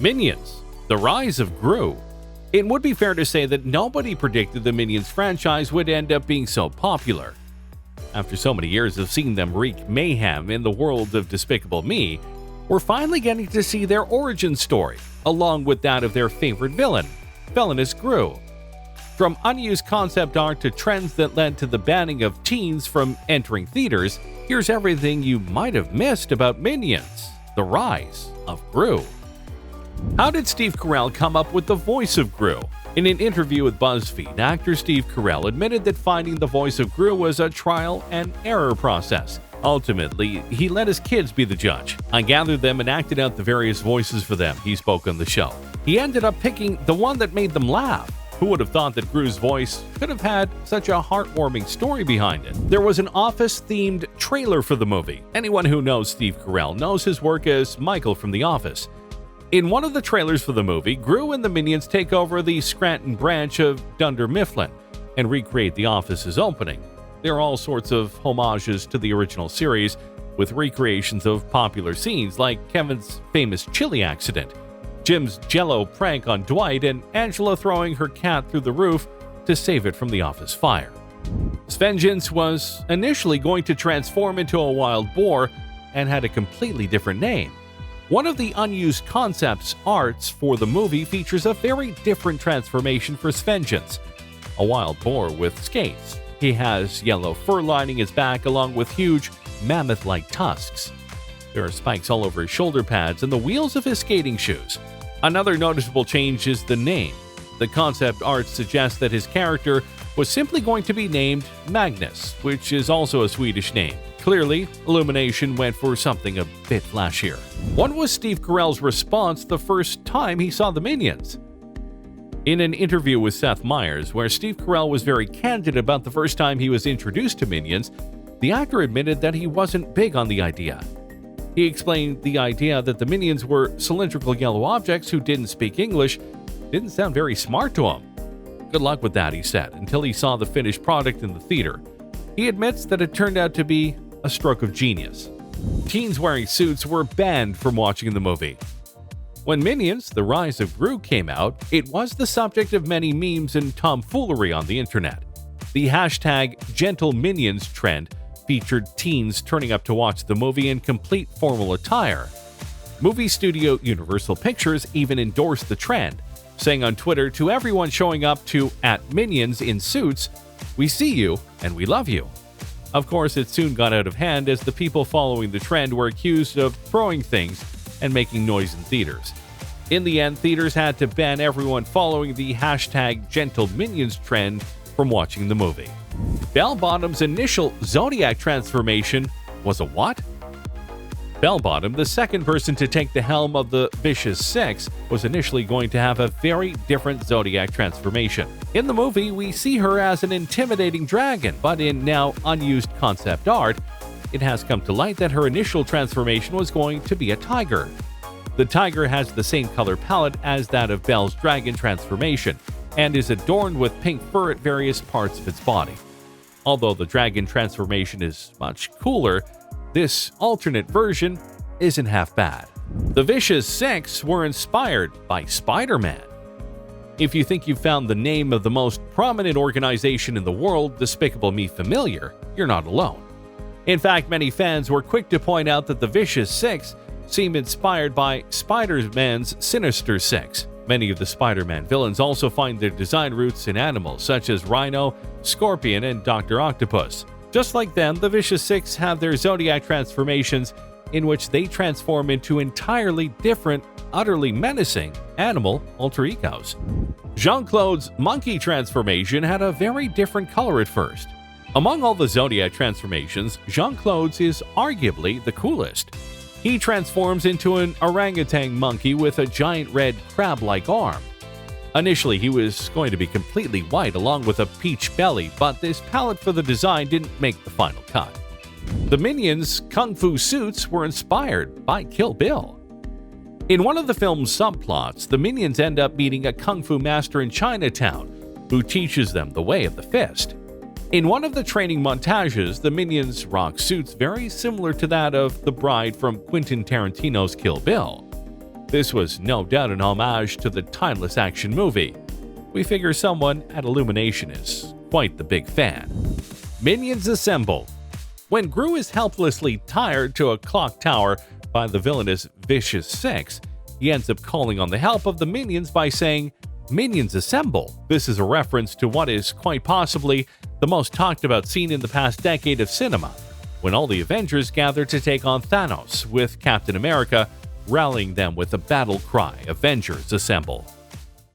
Minions: The Rise of Gru. It would be fair to say that nobody predicted the Minions franchise would end up being so popular. After so many years of seeing them wreak mayhem in the world of Despicable Me, we're finally getting to see their origin story, along with that of their favorite villain, Villainous Gru. From unused concept art to trends that led to the banning of teens from entering theaters, here's everything you might have missed about Minions: The Rise of Gru. How did Steve Carell come up with the voice of Gru? In an interview with BuzzFeed, actor Steve Carell admitted that finding the voice of Gru was a trial and error process. Ultimately, he let his kids be the judge. I gathered them and acted out the various voices for them, he spoke on the show. He ended up picking the one that made them laugh. Who would have thought that Gru's voice could have had such a heartwarming story behind it? There was an Office-themed trailer for the movie. Anyone who knows Steve Carell knows his work as Michael from The Office. In one of the trailers for the movie, Gru and the Minions take over the Scranton branch of Dunder Mifflin and recreate The Office's opening. There are all sorts of homages to the original series, with recreations of popular scenes like Kevin's famous chili accident, Jim's Jell-O prank on Dwight, and Angela throwing her cat through the roof to save it from the office fire. Svengeance was initially going to transform into a wild boar and had a completely different name. One of the unused concepts arts for the movie features a very different transformation for Svengeance, a wild boar with skates. He has yellow fur lining his back along with huge mammoth-like tusks. There are spikes all over his shoulder pads and the wheels of his skating shoes. Another noticeable change is the name. The concept art suggests that his character was simply going to be named Magnus, which is also a Swedish name. Clearly, Illumination went for something a bit flashier. What was Steve Carell's response the first time he saw the Minions? In an interview with Seth Meyers, where Steve Carell was very candid about the first time he was introduced to Minions, the actor admitted that he wasn't big on the idea. He explained the idea that the Minions were cylindrical yellow objects who didn't speak English didn't sound very smart to him. Good luck with that, he said, until he saw the finished product in the theater. He admits that it turned out to be a stroke of genius. Teens wearing suits were banned from watching the movie. When Minions: The Rise of Gru came out, it was the subject of many memes and tomfoolery on the internet. The hashtag #GentleMinions trend featured teens turning up to watch the movie in complete formal attire. Movie studio Universal Pictures even endorsed the trend, saying on Twitter to everyone showing up to @Minions in suits, "We see you and we love you." Of course, it soon got out of hand as the people following the trend were accused of throwing things and making noise in theaters. In the end, theaters had to ban everyone following the hashtag #GentleMinions trend from watching the movie. Bell Bottom's initial Zodiac transformation was a what? Bell Bottom, the second person to take the helm of the Vicious Six, was initially going to have a very different Zodiac transformation. In the movie, we see her as an intimidating dragon, but in now unused concept art, it has come to light that her initial transformation was going to be a tiger. The tiger has the same color palette as that of Belle's dragon transformation, and is adorned with pink fur at various parts of its body. Although the dragon transformation is much cooler, this alternate version isn't half bad. The Vicious Six were inspired by Spider-Man. If you think you've found the name of the most prominent organization in the world, Despicable Me, familiar, you're not alone. In fact, many fans were quick to point out that the Vicious Six seem inspired by Spider-Man's Sinister Six. Many of the Spider-Man villains also find their design roots in animals such as Rhino, Scorpion, and Dr. Octopus. Just like them, the Vicious Six have their Zodiac transformations in which they transform into entirely different, utterly menacing animal alter egos. Jean-Claude's monkey transformation had a very different color at first. Among all the Zodiac transformations, Jean-Claude's is arguably the coolest. He transforms into an orangutan monkey with a giant red crab-like arm. Initially, he was going to be completely white along with a peach belly, but this palette for the design didn't make the final cut. The Minions' kung fu suits were inspired by Kill Bill. In one of the film's subplots, the Minions end up meeting a kung fu master in Chinatown who teaches them the way of the fist. In one of the training montages, the Minions rock suits very similar to that of the bride from Quentin Tarantino's Kill Bill. This was no doubt an homage to the timeless action movie. We figure someone at Illumination is quite the big fan. Minions Assemble. When Gru is helplessly tied to a clock tower by the villainous Vicious Six, he ends up calling on the help of the minions by saying, "Minions Assemble." This is a reference to what is quite possibly the most talked about scene in the past decade of cinema, when all the Avengers gather to take on Thanos, with Captain America rallying them with the battle cry, "Avengers Assemble."